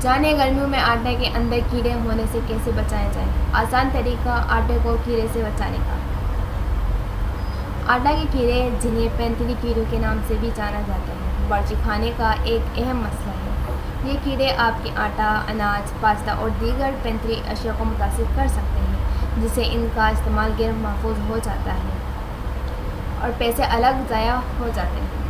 जाने गर्मियों में आटे के अंदर कीड़े होने से कैसे बचाया जाए। आसान तरीका आटे को कीड़े से बचाने का। आटा के कीड़े, जिन्हें पैंथेली कीड़ों के नाम से भी जाना जाता है, बावर्ची खाने का एक अहम मसला है। ये कीड़े आपके आटा, अनाज, पास्ता और दीगर पैंथेली अशिया को मुतासिर कर सकते हैं, जिससे इनका इस्तेमाल गैर महफूज हो जाता है और पैसे अलग ज़ाया हो जाते हैं।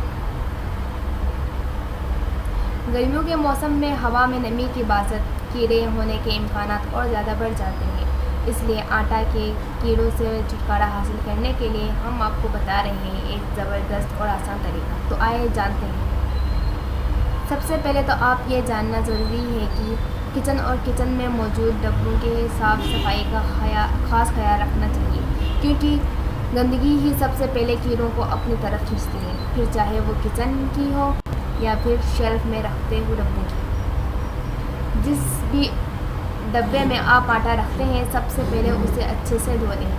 गर्मियों के मौसम में हवा में नमी की बासत कीड़े होने के इम्कानात और ज़्यादा बढ़ जाते हैं। इसलिए आटा के कीड़ों से छुटकारा हासिल करने के लिए हम आपको बता रहे हैं एक ज़बरदस्त और आसान तरीका। तो आइए जानते हैं। सबसे पहले तो आप ये जानना ज़रूरी है कि किचन और किचन में मौजूद डब्बों के साफ़ सफाई का ख़ास ख्याल रखना चाहिए, क्योंकि गंदगी ही सबसे पहले कीड़ों को अपनी तरफ खींचती है, फिर चाहे वो किचन की हो या फिर शेल्फ में रखते हुए डब्बों की। जिस भी डब्बे में आप आटा रखते हैं, सबसे पहले उसे अच्छे से धो लें,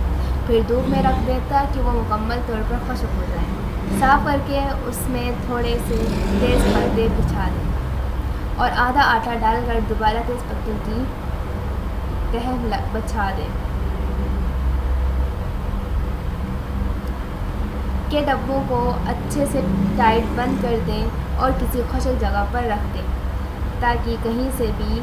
फिर धूप में रख दें ताकि वो मुकम्मल तौर पर खुश्क हो जाए। साफ़ करके उसमें थोड़े से तेज़ पर्दे बिछा दें और आधा आटा डालकर दोबारा तेज़ पत्तों की तह बिछा दें के डब्बों को अच्छे से टाइट बंद कर दें और किसी खुश्क जगह पर रख दें ताकि कहीं से भी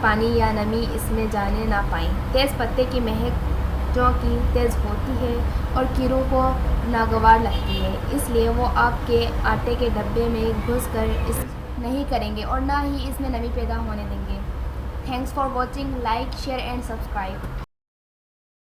पानी या नमी इसमें जाने ना पाए। तेज़ पत्ते की महक जो कि तेज़ होती है और कीड़ों को नागवार लगती है, इसलिए वो आपके आटे के डब्बे में घुसकर इस नहीं करेंगे और ना ही इसमें नमी पैदा होने देंगे। Thanks for watching. Like, share and subscribe.